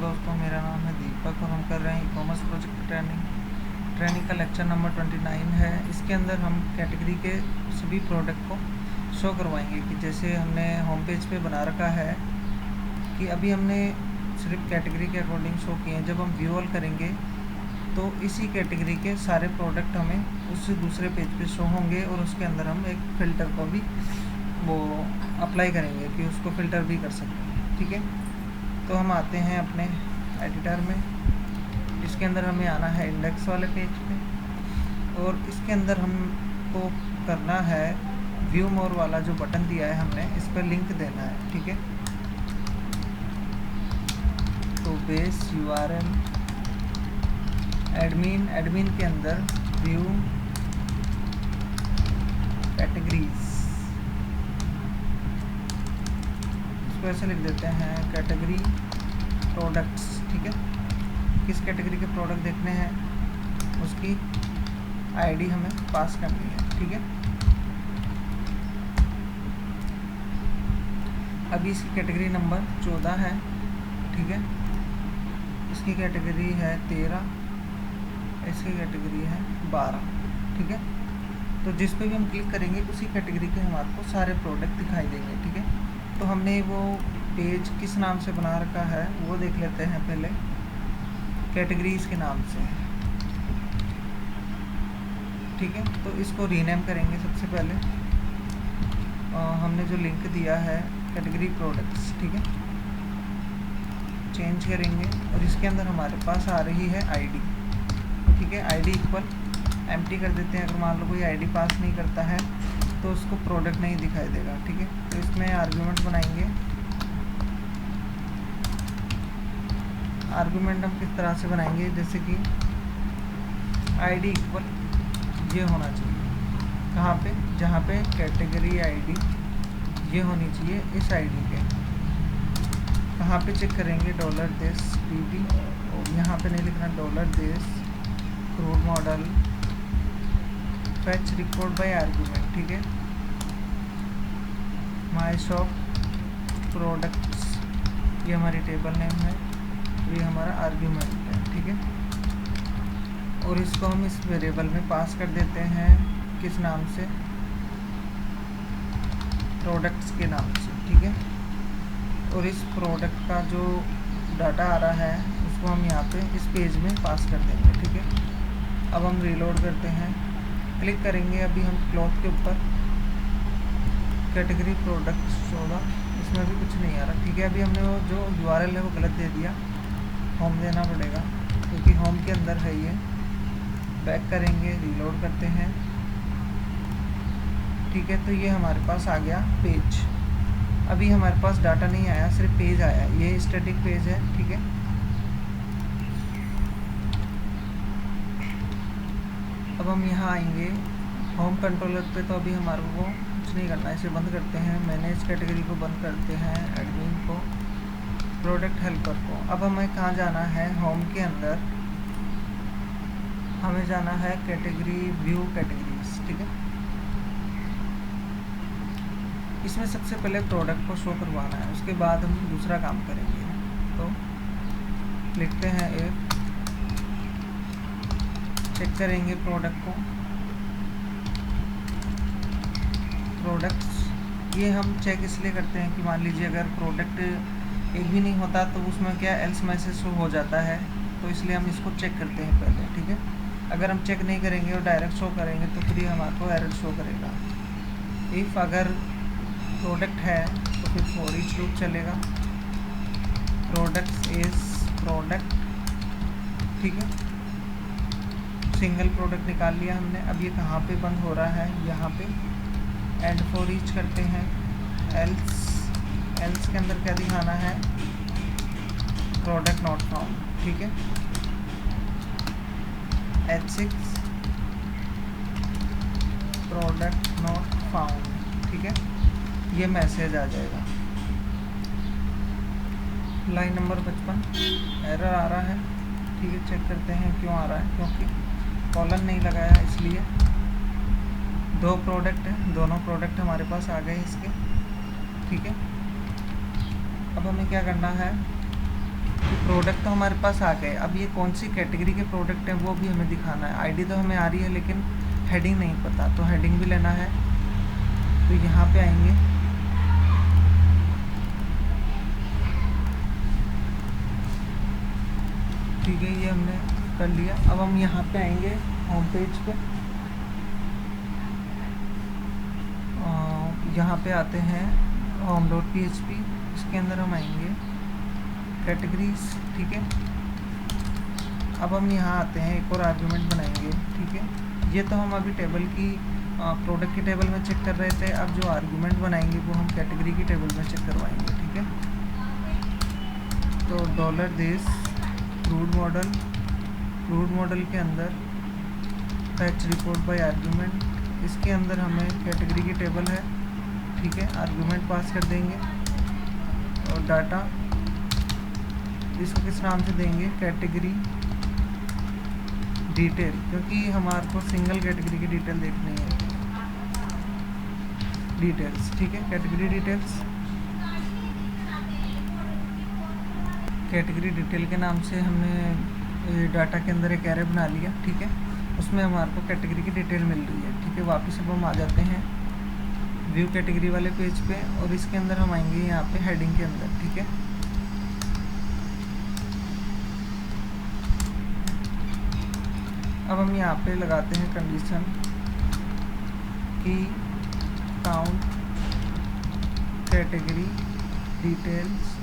दोस्तों, मेरा नाम है दीपक और हम कर रहे हैं ई कॉमर्स प्रोजेक्ट ट्रेनिंग का लेक्चर नंबर 29 है। इसके अंदर हम कैटेगरी के सभी प्रोडक्ट को शो करवाएंगे कि जैसे हमने होम पेज पे बना रखा है कि अभी हमने सिर्फ कैटेगरी के अकॉर्डिंग शो किए हैं। जब हम व्यू ऑल करेंगे तो इसी कैटेगरी के सारे प्रोडक्ट हमें उस दूसरे पेज पे शो होंगे और उसके अंदर हम एक फ़िल्टर को भी वो अप्लाई करेंगे कि उसको फ़िल्टर भी कर सकते हैं। ठीक है, तो हम आते हैं अपने एडिटर में। इसके अंदर हमें आना है इंडेक्स वाले पेज पे और इसके अंदर हमको करना है व्यू मोर वाला जो बटन दिया है हमने, इस पर लिंक देना है। ठीक है, तो बेस URL एडमिन के अंदर व्यू कैटेगरीज, इसको ऐसे लिख देते हैं कैटेगरी प्रोडक्ट्स। ठीक है, किस कैटेगरी के प्रोडक्ट देखने हैं उसकी आईडी हमें पास करनी है। ठीक है, अभी इसकी कैटेगरी नंबर 14 है। ठीक है, इसकी कैटेगरी है 13, इसकी कैटेगरी है 12। ठीक है, तो जिस पे भी हम क्लिक करेंगे उसी कैटेगरी के हमारे को सारे प्रोडक्ट दिखाई देंगे। ठीक है, तो हमने वो पेज किस नाम से बना रखा है वो देख लेते हैं पहले। कैटेगरीज के नाम से। ठीक है, तो इसको रीनेम करेंगे सबसे पहले। हमने जो लिंक दिया है कैटेगरी प्रोडक्ट्स, ठीक है, चेंज करेंगे और इसके अंदर हमारे पास आ रही है आईडी। ठीक है, आईडी इक्वल एम्प्टी कर देते हैं। अगर मान लो कोई आईडी पास नहीं करता है तो उसको प्रोडक्ट नहीं दिखाई देगा। ठीक है, तो इसमें आर्गुमेंट बनाएंगे। आर्गुमेंट हम किस तरह से बनाएंगे, जैसे कि आईडी इक्वल ये होना चाहिए। कहाँ पे, जहाँ पे कैटेगरी आईडी ये होनी चाहिए इस आईडी के। कहाँ पे चेक करेंगे, $this dd, और यहाँ पे नहीं लिखना $this crude model fetch record by argument. ठीक है, माई शॉप प्रोडक्ट्स ये हमारी टेबल नेम है, ये हमारा आर्गुमेंट है। ठीक है, और इसको हम इस वेरिएबल में पास कर देते हैं किस नाम से, प्रोडक्ट्स के नाम से। ठीक है, और इस प्रोडक्ट का जो डाटा आ रहा है उसको हम यहाँ पे इस पेज में पास कर देंगे। ठीक है, अब हम रीलोड करते हैं, क्लिक करेंगे। अभी हम क्लॉथ के ऊपर कैटेगरी प्रोडक्ट्स 14, इसमें भी कुछ नहीं आ रहा। ठीक है, अभी हमने वो जो URL है वो गलत दे दिया, होम देना पड़ेगा क्योंकि होम के अंदर है ये। बैक करेंगे, रीलोड करते हैं। ठीक है, तो ये हमारे पास आ गया पेज। अभी हमारे पास डाटा नहीं आया, सिर्फ पेज आया। ये स्टैटिक पेज है। ठीक है, अब हम यहाँ आएंगे होम कंट्रोलर पे, तो अभी हमारे को कुछ नहीं करना है, इसे बंद करते हैं। मैनेज कैटेगरी को बंद करते हैं, एडमिन को, प्रोडक्ट हेल्पर को। अब हमें कहाँ जाना है, होम के अंदर हमें जाना है कैटेगरी व्यू कैटेगरीज। ठीक है, इसमें सबसे पहले प्रोडक्ट को शो करवाना है, उसके बाद हम दूसरा काम करेंगे। तो लिखते हैं एक, चेक करेंगे प्रोडक्ट को, प्रोडक्ट्स। ये हम चेक इसलिए करते हैं कि मान लीजिए अगर प्रोडक्ट एक भी नहीं होता तो उसमें क्या एल्स मैसेज शो हो जाता है, तो इसलिए हम इसको चेक करते हैं पहले। ठीक है, अगर हम चेक नहीं करेंगे और डायरेक्ट शो करेंगे तो फिर ये हमारे को एरर शो करेगा। इफ़ अगर प्रोडक्ट है तो फिर फॉर ईच लूप चलेगा, प्रोडक्ट्स इज प्रोडक्ट। ठीक है, सिंगल प्रोडक्ट निकाल लिया हमने। अब ये कहाँ पे बंद हो रहा है, यहाँ पे। एंड फॉर ईच करते हैं, एल्स के अंदर क्या दिखाना है, प्रोडक्ट नॉट फाउंड। ठीक है, H6 प्रोडक्ट नॉट फाउंड। ठीक है, ये मैसेज आ जाएगा। लाइन नंबर 55 एरर आ रहा है। ठीक है, चेक करते हैं क्यों आ रहा है, क्योंकि कॉलन नहीं लगाया इसलिए। 2 प्रोडक्ट है, दोनों प्रोडक्ट हमारे पास आ गए इसके। ठीक है, अब हमें क्या करना है, कि प्रोडक्ट तो हमारे पास आ गए, अब ये कौन सी कैटेगरी के प्रोडक्ट हैं वो भी हमें दिखाना है। आईडी तो हमें आ रही है लेकिन हेडिंग नहीं पता, तो हेडिंग भी लेना है। तो यहाँ पे आएंगे, ठीक है, ये हमने कर लिया। अब हम यहाँ पे आएंगे होम पेज पे, यहाँ पे आते हैं home.php, इसके अंदर हम आएंगे कैटेगरीज, ठीक है। अब हम यहाँ आते हैं, एक और आर्गुमेंट बनाएंगे, ठीक है। ये तो हम अभी टेबल की प्रोडक्ट की टेबल में चेक कर रहे थे, अब जो आर्गुमेंट बनाएंगे वो हम कैटेगरी की टेबल में चेक करवाएंगे, ठीक है। तो $this क्रूड मॉडल के अंदर फैच रिपोर्ट बाय आर्गुमेंट, इसके अंदर हमें कैटेगरी की टेबल है, ठीक है। आर्गुमेंट पास कर देंगे और डाटा इसको किस नाम से देंगे, कैटेगरी डिटेल, क्योंकि हमारे को सिंगल कैटेगरी की डिटेल देखनी है, डिटेल्स, ठीक है। कैटेगरी डिटेल्स, कैटेगरी डिटेल के नाम से हमने डाटा के अंदर एक एरे बना लिया, ठीक है। उसमें हमारे को कैटेगरी की डिटेल मिल रही है, ठीक है। वापस अब हम आ जाते हैं व्यू कैटेगरी वाले पेज पे और इसके अंदर हम आएंगे यहाँ पे हेडिंग के अंदर, ठीक है। अब हम यहाँ पे लगाते हैं कंडीशन कि काउंट कैटेगरी डिटेल्स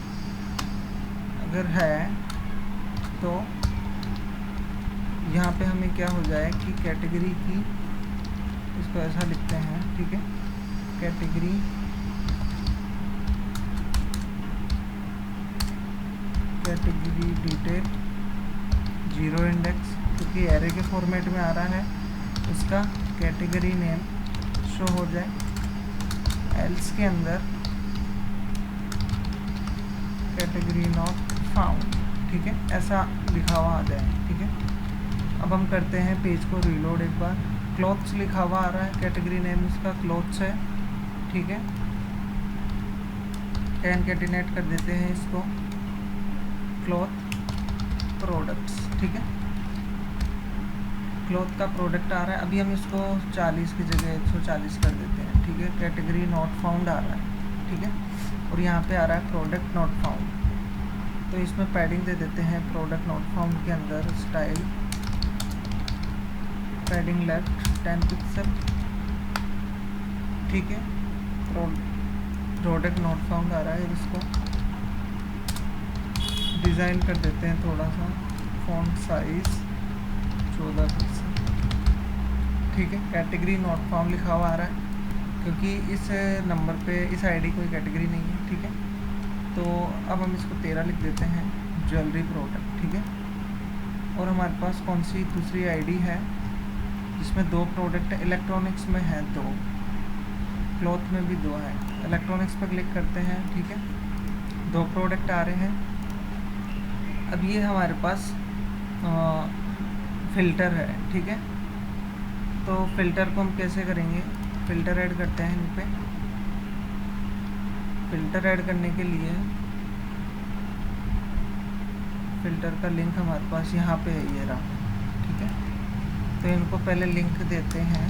अगर है तो यहाँ पे हमें क्या हो जाए कि कैटेगरी की, इसको ऐसा लिखते हैं, ठीक है। कैटेगरी डिटेल 0 इंडेक्स, क्योंकि एरे के फॉर्मेट में आ रहा है, इसका कैटेगरी नेम शो हो जाए। एल्स के अंदर कैटेगरी नॉट फाउंड, ठीक है, ऐसा लिखा हुआ आ जाए, ठीक है। अब हम करते हैं पेज को रीलोड एक बार। क्लॉथ्स लिखा हुआ आ रहा है, कैटेगरी नेम इसका क्लॉथ्स है, ठीक है। कैनकेटिनेट कर देते हैं इसको क्लॉथ प्रोडक्ट्स, ठीक है। क्लॉथ का प्रोडक्ट आ रहा है, अभी हम इसको 40 की जगह 140 कर देते हैं, ठीक है। कैटेगरी नॉट फाउंड आ रहा है, ठीक है। और यहाँ पे आ रहा है प्रोडक्ट नॉट फाउंड, तो इसमें पैडिंग दे देते हैं प्रोडक्ट नॉट फाउंड के अंदर, स्टाइल पैडिंग लेफ्ट 10 पिक्सल, ठीक है। प्रोडक्ट नॉट फाउंड आ रहा है, इसको डिज़ाइन कर देते हैं थोड़ा सा, फॉन्ट साइज 14 पिक्सल, ठीक है। कैटेगरी नॉट फाउंड लिखा हुआ आ रहा है क्योंकि इस नंबर पे इस आईडी कोई कैटेगरी नहीं है, ठीक है। तो अब हम इसको 13 लिख देते हैं, ज्वेलरी प्रोडक्ट, ठीक है। और हमारे पास कौन सी दूसरी आईडी है जिसमें 2 प्रोडक्ट है, इलेक्ट्रॉनिक्स में है 2, क्लॉथ में भी 2 है। इलेक्ट्रॉनिक्स पर क्लिक करते हैं, ठीक है। 2 प्रोडक्ट आ रहे हैं। अब ये हमारे पास फ़िल्टर है, ठीक है। तो फ़िल्टर को हम कैसे करेंगे, फ़िल्टर ऐड करते हैं इन पे। फ़िल्टर ऐड करने के लिए फ़िल्टर का लिंक हमारे पास यहाँ पे है, ये रहा, ठीक है। तो इनको पहले लिंक देते हैं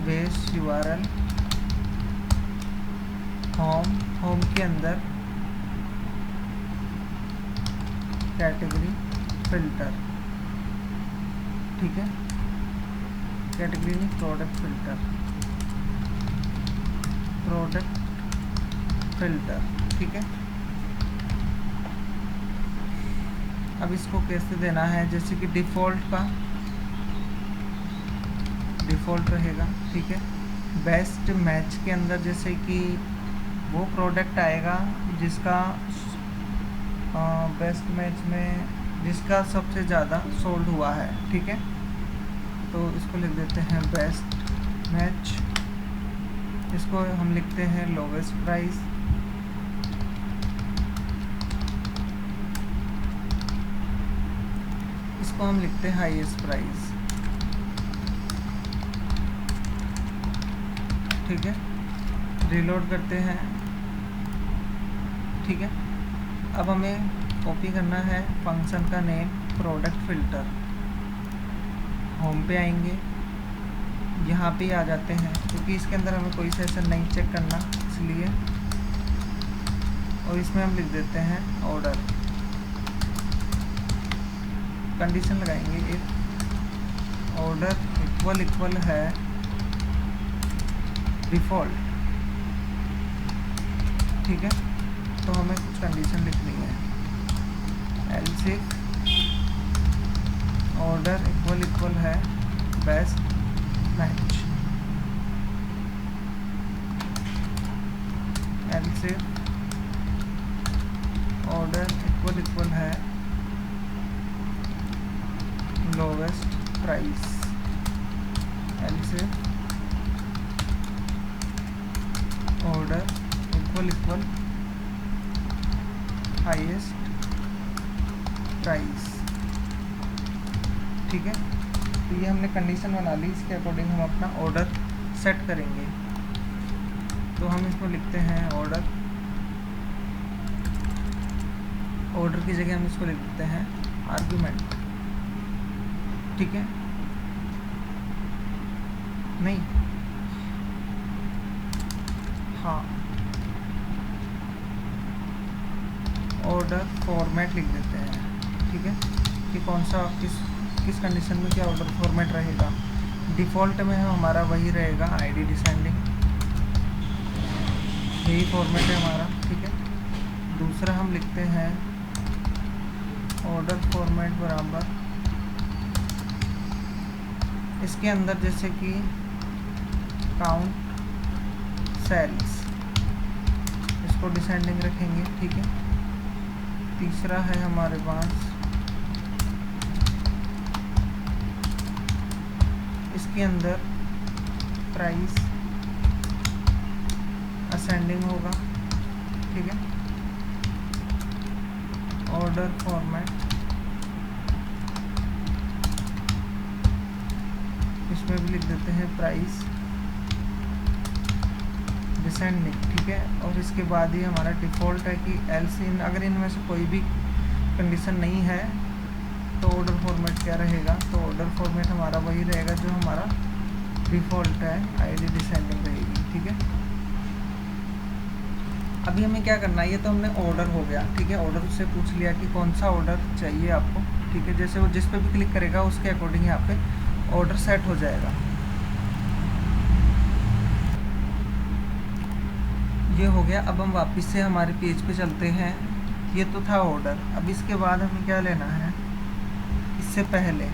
बेस URL होम के अंदर कैटेगरी फ़िल्टर, ठीक है। कैटेगरी नहीं, प्रोडक्ट फ़िल्टर, ठीक है। अब इसको कैसे देना है, जैसे कि डिफ़ॉल्ट रहेगा, ठीक है। बेस्ट मैच के अंदर जैसे कि वो प्रोडक्ट आएगा जिसका बेस्ट मैच में जिसका सबसे ज़्यादा सोल्ड हुआ है, ठीक है। तो इसको लिख देते हैं बेस्ट मैच, इसको हम लिखते हैं लोवेस्ट प्राइस, इसको हम लिखते हैं हाईएस्ट प्राइस, ठीक है। रीलोड करते हैं, ठीक है। अब हमें कॉपी करना है फंक्शन का नेम प्रोडक्ट फ़िल्टर। होम पे आएंगे, यहाँ पे आ जाते हैं क्योंकि इसके अंदर हमें कोई सेशन नहीं चेक करना इसलिए, और इसमें हम लिख देते हैं ऑर्डर। कंडीशन लगाएंगे इफ ऑर्डर इक्वल है डिफ़ॉल्ट, ठीक है। तो हमें कुछ कंडीशन लिखनी है, एल्स इफ ऑर्डर इक्वल है best match, else if order equal है lowest price, else if order equal highest price, ठीक है। तो ये हमने कंडीशन बना ली, इसके अकॉर्डिंग हम अपना ऑर्डर सेट करेंगे। तो हम इसको लिखते हैं ऑर्डर की जगह हम इसको लिख देते हैं आर्गुमेंट, ठीक है। नहीं, हाँ, ऑर्डर फॉर्मेट लिख देते हैं, ठीक है, कि कौन सा किस कंडीशन में क्या ऑर्डर फॉर्मेट रहेगा। डिफ़ॉल्ट में हमारा वही रहेगा आईडी डिसेंडिंग, यही फॉर्मेट है हमारा, ठीक है। दूसरा हम लिखते हैं ऑर्डर फॉर्मेट बराबर, इसके अंदर जैसे कि काउंट सेल्स, इसको डिसेंडिंग रखेंगे, ठीक है। तीसरा है हमारे पास इसके अंदर प्राइस असेंडिंग होगा, ठीक है। ऑर्डर फॉर्मेट इसमें भी लिख देते हैं प्राइस डिसेंडिंग, ठीक है। और इसके बाद ही हमारा डिफ़ॉल्ट है कि एल्स इन, अगर इनमें से कोई भी कंडीशन नहीं है तो ऑर्डर फॉर्मेट क्या रहेगा, तो ऑर्डर फॉर्मेट हमारा वही रहेगा जो हमारा डिफ़ॉल्ट है, आईडी डिसेंडिंग रहेगी, ठीक है। अभी हमें क्या करना है, ये तो हमने ऑर्डर हो गया, ठीक है। ऑर्डर से पूछ लिया कि कौन सा ऑर्डर चाहिए आपको, ठीक है। जैसे वो जिस पे भी क्लिक करेगा उसके अकॉर्डिंग यहाँ पे ऑर्डर सेट हो जाएगा। ये हो गया। अब हम वापस से हमारे पेज पे चलते हैं। ये तो था ऑर्डर। अब इसके बाद हमें क्या लेना है, इससे पहले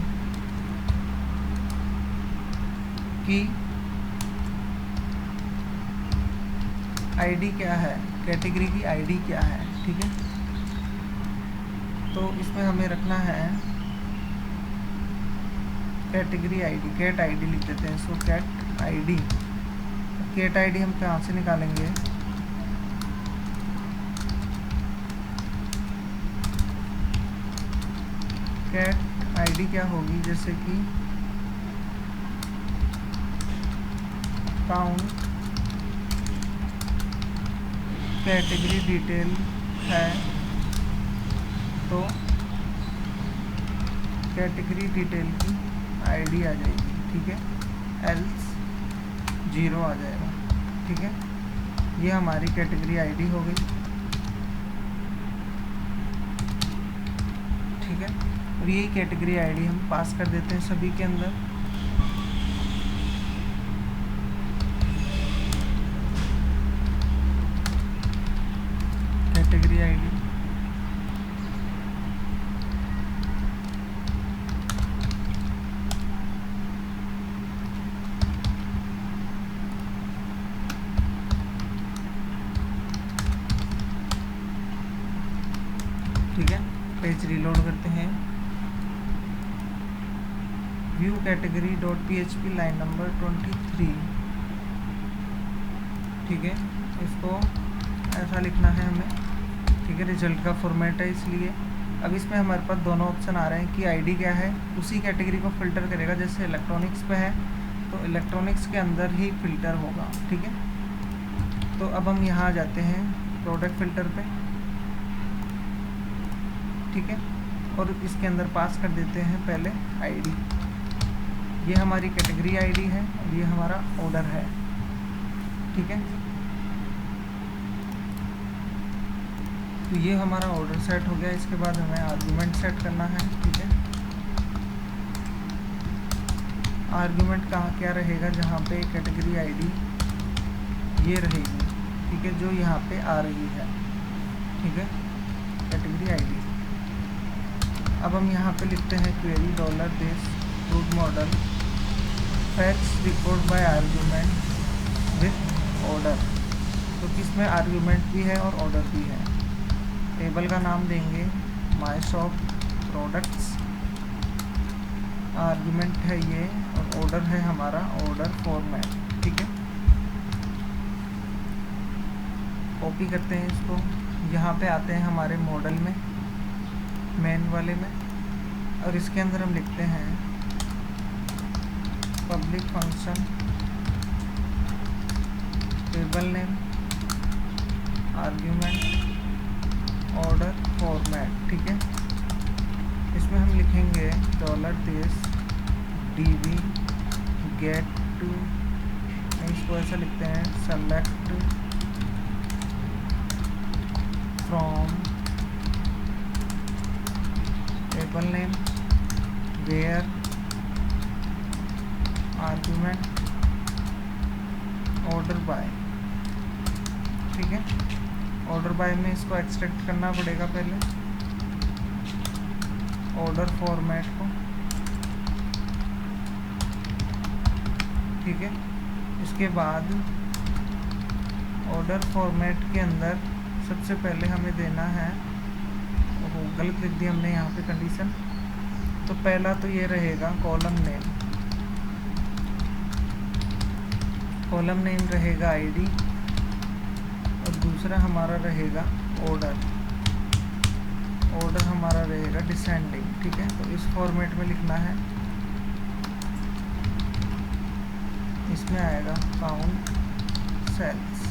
कि आईडी क्या है, कैटेगरी की आईडी क्या है, ठीक है। तो इसमें हमें रखना है कैटेगरी आईडी, कैट आईडी लिख देते हैं। सो कैट आईडी, कैट आईडी हम कहाँ से निकालेंगे, कैट आईडी क्या होगी, जैसे कि काउंट कैटेगरी डिटेल है तो कैटेगरी डिटेल की आईडी आ जाएगी, ठीक है। एल्स 0 आ जाएगा, ठीक है। ये हमारी कैटेगरी आईडी हो गई, ठीक है। और यही कैटेगरी आईडी हम पास कर देते हैं सभी के अंदर। कैटेगरी आईडी ठीक है। पेज रीलोड करते हैं। View category dot PHP line number 23, ठीक है। इसको ऐसा लिखना है हमें, ठीक है। रिजल्ट का फॉर्मेट है इसलिए। अब इसमें हमारे पास दोनों ऑप्शन आ रहे हैं कि आईडी क्या है, उसी कैटेगरी को फ़िल्टर करेगा। जैसे इलेक्ट्रॉनिक्स पे है तो इलेक्ट्रॉनिक्स के अंदर ही फ़िल्टर होगा, ठीक है। तो अब हम यहाँ आ जाते हैं प्रोडक्ट फ़िल्टर पे। ठीक है। और इसके अंदर पास कर देते हैं पहले आईडी। ये हमारी कैटेगरी आईडी है और ये हमारा ऑर्डर है, ठीक है। तो ये हमारा ऑर्डर सेट हो गया। इसके बाद हमें आर्गुमेंट सेट करना है, ठीक है। आर्गुमेंट कहाँ क्या रहेगा, जहाँ पे कैटेगरी आईडी ये रहेगी, ठीक है, जो यहाँ पे आ रही है, ठीक है, कैटेगरी आईडी। अब हम यहाँ पे लिखते हैं query $this crude model fetch record by argument with order, तो इसमें आर्गुमेंट भी है और ऑर्डर भी है। टेबल का नाम देंगे माई शॉप प्रोडक्ट्स, आर्गुमेंट है ये और ऑर्डर है हमारा ऑर्डर फॉर्मेट, ठीक है। कॉपी करते हैं इसको, यहाँ पे आते हैं हमारे मॉडल में, मेन वाले में, और इसके अंदर हम लिखते हैं public function table name argument order format, ठीक है। इसमें हम लिखेंगे $this db get to, इसको ऐसा लिखते हैं select from table name where argument order by, ठीक है। ऑर्डर बाय में इसको एक्सट्रैक्ट करना पड़ेगा पहले ऑर्डर फॉर्मेट को, ठीक है। इसके बाद ऑर्डर फॉर्मेट के अंदर सबसे पहले हमें देना है, गलत लिख दी हमने यहाँ पे कंडीशन। तो पहला तो ये रहेगा कॉलम नेम, कॉलम नेम रहेगा आईडी, और दूसरा हमारा रहेगा ऑर्डर, ऑर्डर हमारा रहेगा डिसेंडिंग, ठीक है। तो इस फॉर्मेट में लिखना है, इसमें आएगा काउंट सेल्स,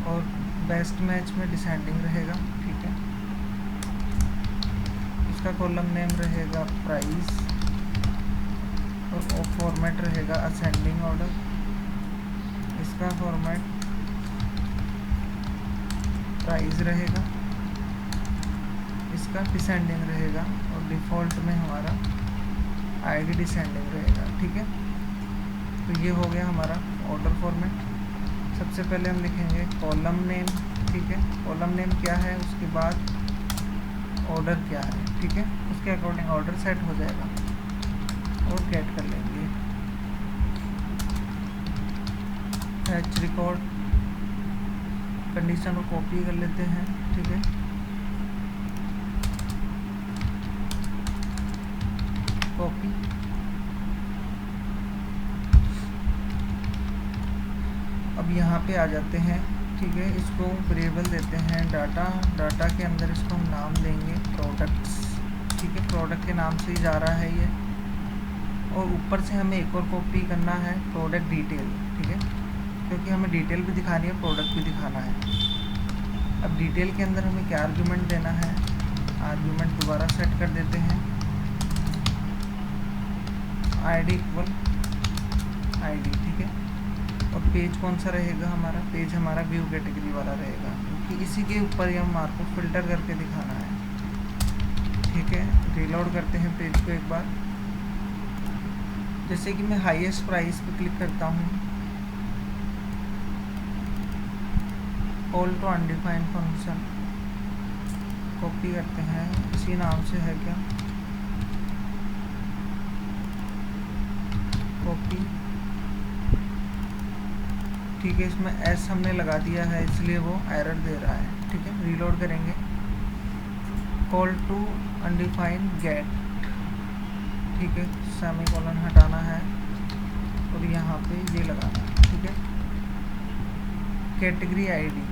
और बेस्ट मैच में डिसेंडिंग रहेगा, ठीक है। इसका कॉलम नेम रहेगा प्राइस, और फॉर्मेट रहेगा असेंडिंग ऑर्डर, इसका फॉर्मेट प्राइस रहेगा, इसका डिसेंडिंग रहेगा, और डिफ़ॉल्ट में हमारा आईडी डिसेंडिंग रहेगा, ठीक है। तो ये हो गया हमारा ऑर्डर फॉर्मेट। सबसे पहले हम लिखेंगे कॉलम नेम, ठीक है, कॉलम नेम क्या है, उसके बाद ऑर्डर क्या है, ठीक है। उसके अकॉर्डिंग ऑर्डर सेट हो जाएगा और गेट कर लेंगे। फैच रिकॉर्ड कंडीशन को कॉपी कर लेते हैं, ठीक है। कॉपी, अब यहाँ पे आ जाते हैं, ठीक है। इसको वेरिएबल देते हैं डाटा, डाटा के अंदर इसको हम नाम देंगे प्रोडक्ट्स, ठीक है। प्रोडक्ट के नाम से ही जा रहा है ये, और ऊपर से हमें एक और कॉपी करना है प्रोडक्ट डिटेल, ठीक है, क्योंकि हमें डिटेल भी दिखानी है, प्रोडक्ट भी दिखाना है। अब डिटेल के अंदर हमें क्या आर्गुमेंट देना है, आर्गुमेंट दोबारा सेट कर देते हैं, आईडी इक्वल आईडी, ठीक है। और पेज कौन सा रहेगा हमारा, पेज हमारा व्यू कैटेगरी वाला रहेगा, क्योंकि इसी के ऊपर ही हम आपको फिल्टर करके दिखाना है, ठीक है। रीलोड करते हैं पेज को एक बार। जैसे कि मैं हाईएस्ट प्राइस पे क्लिक करता हूँ, call to undefined function copy करते हैं, इसी नाम से है क्या, कॉपी, ठीक है। इसमें एस हमने लगा दिया है इसलिए वो एरर दे रहा है, ठीक है। रीलोड करेंगे, कॉल टू अनडिफाइंड गेट, ठीक है, सेमीकोलन हटाना है और यहाँ पे ये लगाना है, ठीक है। Category ID,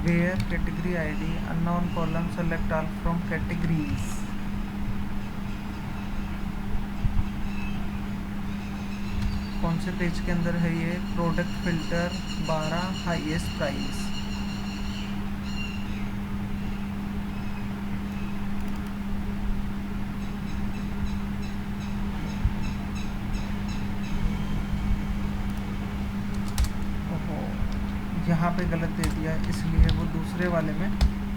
where category ID unknown column select all from categories, कौन से पेज के अंदर है ये, प्रोडक्ट फिल्टर 12 हाईएस्ट प्राइस। यहाँ पे गलत दे दिया इसलिए वो दूसरे वाले में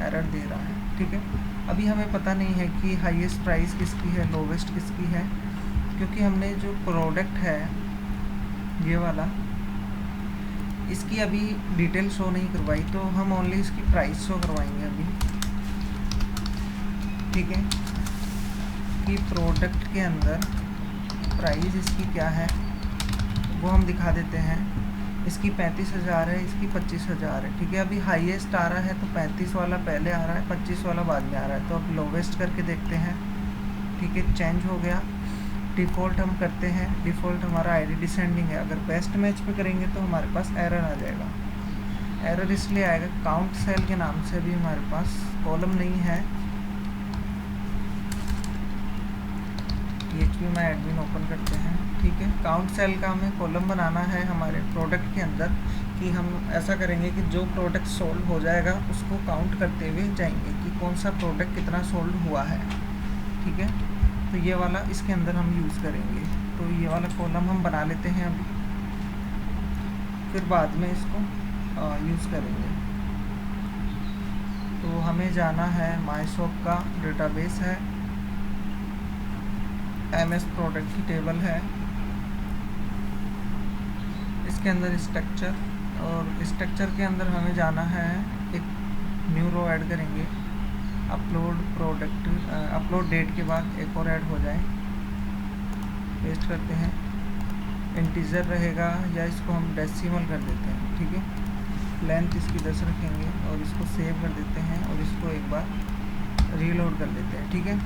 एरर दे रहा है। ठीक है, अभी हमें पता नहीं है कि हाईएस्ट प्राइस किसकी है, लोवेस्ट किसकी है, क्योंकि हमने जो प्रोडक्ट है ये वाला, इसकी अभी डिटेल शो नहीं करवाई, तो हम ओनली इसकी प्राइस शो करवाएंगे अभी। ठीक है, कि प्रोडक्ट के अंदर प्राइस इसकी क्या है वो हम दिखा देते हैं। इसकी 35,000 है, इसकी 25,000 है। ठीक है, अभी हाईएस्ट आ रहा है तो 35 वाला पहले आ रहा है, 25 वाला बाद में आ रहा है। तो अब लोवेस्ट करके देखते हैं। ठीक है, चेंज हो गया। डिफ़ॉल्ट हम करते हैं, डिफ़ॉल्ट हमारा आईडी डिसेंडिंग है। अगर बेस्ट मैच पे करेंगे तो हमारे पास एरर आ जाएगा। एरर इसलिए आएगा, काउंट सेल के नाम से भी हमारे पास कॉलम नहीं है। PHP में एडमिन ओपन करते हैं। ठीक है, काउंट सेल का हमें कॉलम बनाना है हमारे प्रोडक्ट के अंदर, कि हम ऐसा करेंगे कि जो प्रोडक्ट सोल्ड हो जाएगा उसको काउंट करते हुए जाएंगे कि कौन सा प्रोडक्ट कितना सोल्ड हुआ है। ठीक है, तो ये वाला इसके अंदर हम यूज़ करेंगे। तो ये वाला कॉलम हम बना लेते हैं अभी, फिर बाद में इसको यूज़ करेंगे। तो हमें जाना है, माई शॉप का डेटाबेस है, MS प्रोडक्ट की टेबल है, इसके अंदर स्ट्रक्चर, और स्ट्रक्चर के अंदर हमें जाना है, एक न्यू रो ऐड करेंगे। अपलोड प्रोडक्ट, अपलोड डेट के बाद एक और ऐड हो जाए, पेस्ट करते हैं। इंटीजर रहेगा या इसको हम डेसिमल कर देते हैं। ठीक है, लेंथ इसकी 10 रखेंगे और इसको सेव कर देते हैं और इसको एक बार रीलोड कर देते हैं। ठीक है,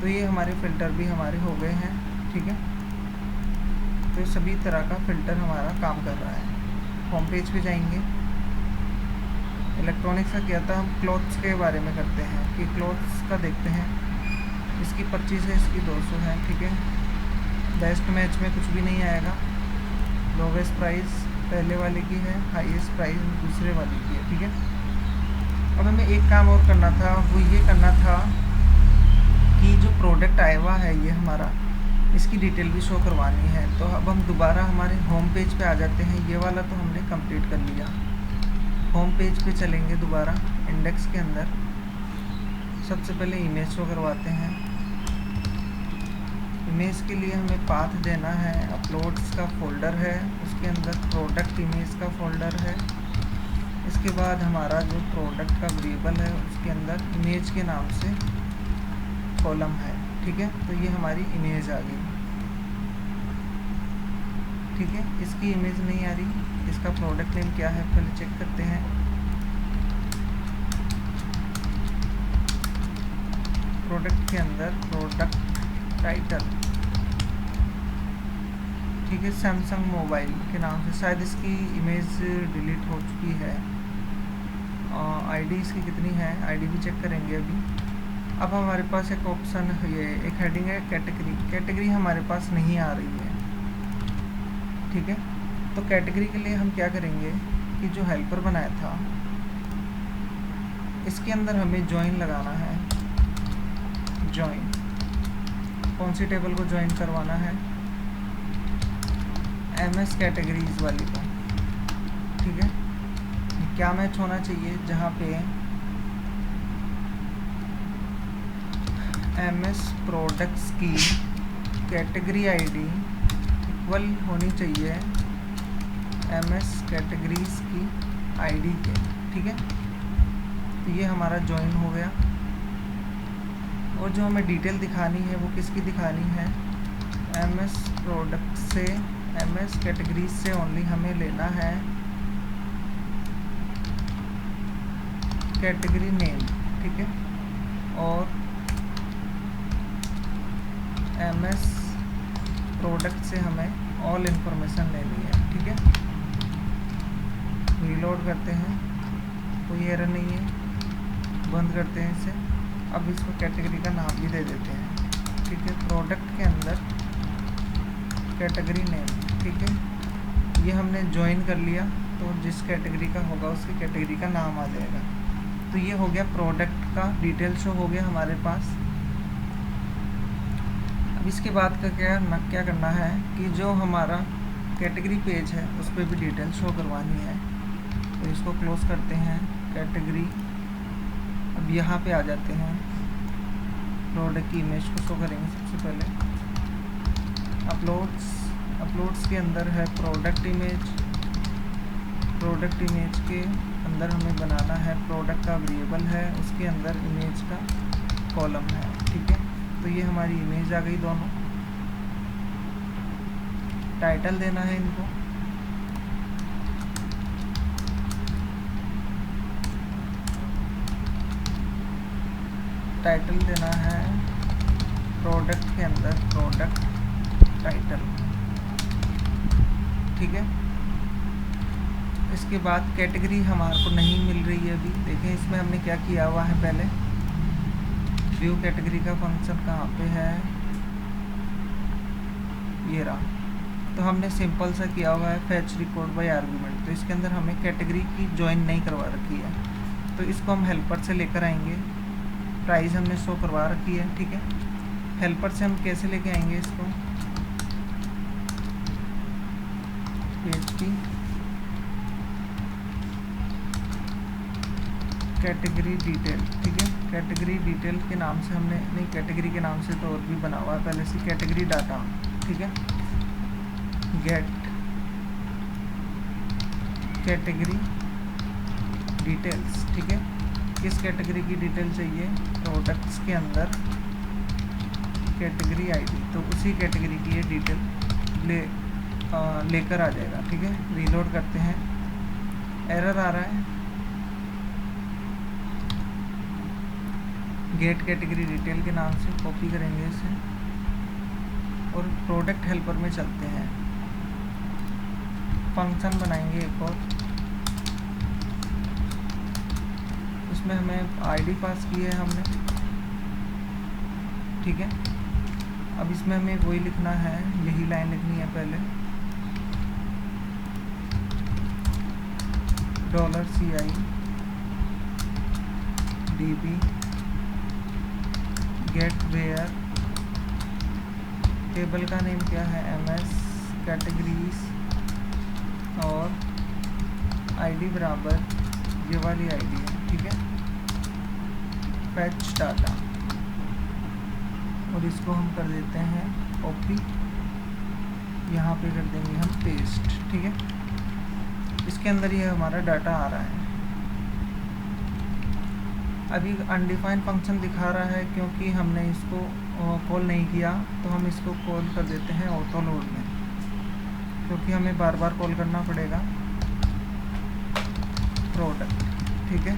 तो ये हमारे फ़िल्टर भी हमारे हो गए हैं। ठीक है, तो सभी तरह का फ़िल्टर हमारा काम कर रहा है। होम पेज पे जाएंगे, इलेक्ट्रॉनिक्स का क्या था, हम क्लॉथ्स के बारे में करते हैं कि क्लॉथ्स का देखते हैं। इसकी 25 है, इसकी 200 है। ठीक है, बेस्ट मैच में कुछ भी नहीं आएगा। लोवेस्ट प्राइस पहले वाले की है, हाईएस्ट प्राइस दूसरे वाले की है। ठीक है, अब हमें एक काम और करना था, वो ये करना था कि जो प्रोडक्ट आया हुआ है ये हमारा, इसकी डिटेल भी शो करवानी है। तो अब हम दोबारा हमारे होम पेज पे आ जाते हैं। ये वाला तो हमने कंप्लीट कर लिया। होम पेज पे चलेंगे दोबारा, इंडेक्स के अंदर सबसे पहले इमेज शो करवाते हैं। इमेज के लिए हमें पाथ देना है, अपलोड्स का फोल्डर है, उसके अंदर प्रोडक्ट इमेज का फोल्डर है। इसके बाद हमारा जो प्रोडक्ट का वेरिएबल है उसके अंदर इमेज के नाम से कॉलम है। ठीक है, तो ये हमारी इमेज आ गई। ठीक है, इसकी इमेज नहीं आ रही, इसका प्रोडक्ट नेम क्या है पहले चेक करते हैं। प्रोडक्ट के अंदर प्रोडक्ट टाइटल, ठीक है, सैमसंग मोबाइल के नाम से, शायद इसकी इमेज डिलीट हो चुकी है। आईडी इसकी कितनी है, आईडी भी चेक करेंगे अभी। अब हमारे पास एक ऑप्शन है, ये एक हेडिंग है कैटेगरी। कैटेगरी हमारे पास नहीं आ रही है। ठीक है, तो कैटेगरी के लिए हम क्या करेंगे कि जो हेल्पर बनाया था इसके अंदर हमें जॉइन लगाना है। जॉइन, कौन सी टेबल को जॉइन करवाना है, MS कैटेगरीज वाली को। ठीक है, क्या मैच होना चाहिए, जहाँ पे MS प्रोडक्ट्स की कैटेगरी आईडी इक्वल होनी चाहिए MS कैटेगरीज की आईडी के। ठीक है, तो ये हमारा जॉइन हो गया। और जो हमें डिटेल दिखानी है वो किसकी दिखानी है, MS प्रोडक्ट से, MS कैटेगरीज से ओनली हमें लेना है कैटेगरी नेम। ठीक है, और MS प्रोडक्ट से हमें ऑल इन्फॉर्मेशन लेनी है। ठीक है, रीलोड करते हैं, कोई एरर नहीं है, बंद करते हैं इसे। अब इसको कैटेगरी का नाम भी दे देते हैं। ठीक है, प्रोडक्ट के अंदर कैटेगरी नेम। ठीक है, ये हमने ज्वाइन कर लिया तो जिस कैटेगरी का होगा उसकी कैटेगरी का नाम आ जाएगा। तो ये हो गया प्रोडक्ट का डिटेल शो हो गया हमारे पास। अब इसके बाद का क्या करना है कि जो हमारा कैटेगरी पेज है उस पर भी डिटेल शो करवानी है। तो इसको क्लोज करते हैं, कैटेगरी। अब यहाँ पे आ जाते हैं, प्रोडक्ट की इमेज को शो करेंगे सबसे पहले। अपलोड्स के अंदर है प्रोडक्ट इमेज। प्रोडक्ट इमेज के अंदर हमें बनाना है, प्रोडक्ट का वेरिएबल है, उसके अंदर इमेज का कॉलम है। ठीक है, तो ये हमारी इमेज आ गई दोनों। टाइटल देना है इनको, टाइटल देना है प्रोडक्ट के अंदर प्रोडक्ट टाइटल। ठीक है, इसके बाद कैटेगरी हमारे को नहीं मिल रही है अभी। देखें इसमें हमने क्या किया हुआ है, पहले व्यू कैटेगरी का फंक्शन कहाँ पे है, ये रहा। तो हमने सिंपल सा किया हुआ है फैच रिकॉर्ड बाय आर्गुमेंट। तो इसके अंदर हमें कैटेगरी की ज्वाइन नहीं करवा रखी है, तो इसको हम हेल्पर से लेकर आएंगे। प्राइस हमने शो करवा रखी है। ठीक है, हेल्पर से हम कैसे लेके आएंगे इसको, PHP कैटेगरी डिटेल। ठीक है, कैटेगरी डिटेल के नाम से हमने नहीं, कैटेगरी के नाम से तो और भी बना हुआ है पहले से, कैटेगरी डाटा। ठीक है, गेट कैटेगरी डिटेल्स। ठीक है, किस कैटेगरी की डिटेल चाहिए, प्रोडक्ट्स के अंदर कैटेगरी आईडी, तो उसी कैटेगरी की ये डिटेल लेकर आ जाएगा। ठीक है, रीलोड करते हैं, एरर आ रहा है। गेट कैटेगरी डिटेल के नाम से कॉपी करेंगे इसे और प्रोडक्ट हेल्पर में चलते हैं, फंक्शन बनाएंगे एक और। इसमें हमें आईडी पास की है हमने। ठीक है, अब इसमें हमें वही लिखना है, यही लाइन लिखनी है पहले, $CI DB get where, table का नेम क्या है, MS कैटेगरीज, और आईडी बराबर ये वाली आईडी है। ठीक है, फैच डाटा, और इसको हम कर देते हैं कॉपी, यहाँ पे कर देंगे हम पेस्ट। ठीक है, इसके अंदर ये हमारा डाटा आ रहा है। अभी अनडिफाइंड फंक्शन दिखा रहा है क्योंकि हमने इसको कॉल नहीं किया, तो हम इसको कॉल कर देते हैं ऑटो लोड में, क्योंकि हमें बार बार कॉल करना पड़ेगा प्रोडक्ट। ठीक है,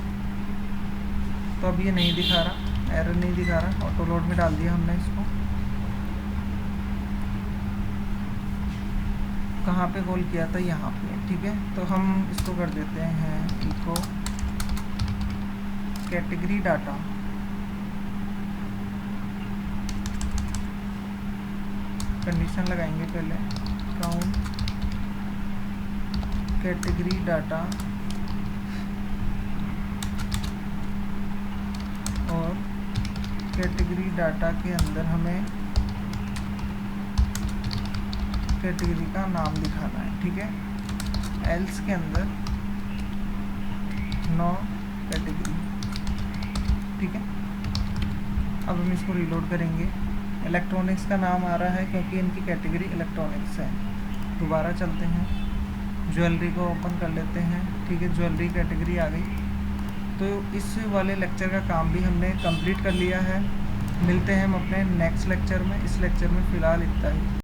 तो अब ये नहीं दिखा रहा, एरर नहीं दिखा रहा, ऑटो लोड में डाल दिया हमने इसको। कहाँ पे कॉल किया था, यहाँ पे। ठीक है, तो हम इसको कर देते हैं इको कैटेगरी डाटा, कंडीशन लगाएंगे पहले, काउंट कैटेगरी डाटा, और कैटेगरी डाटा के अंदर हमें कैटेगरी का नाम दिखाना है। ठीक है, एल्स के अंदर नो कैटेगरी। ठीक है, अब हम इसको रीलोड करेंगे। इलेक्ट्रॉनिक्स का नाम आ रहा है क्योंकि इनकी कैटेगरी इलेक्ट्रॉनिक्स है। दोबारा चलते हैं, ज्वेलरी को ओपन कर लेते हैं। ठीक है, ज्वेलरी कैटेगरी आ गई। तो इस वाले लेक्चर का काम भी हमने कंप्लीट कर लिया है। मिलते हैं हम अपने नेक्स्ट लेक्चर में। इस लेक्चर में फ़िलहाल इतना ही।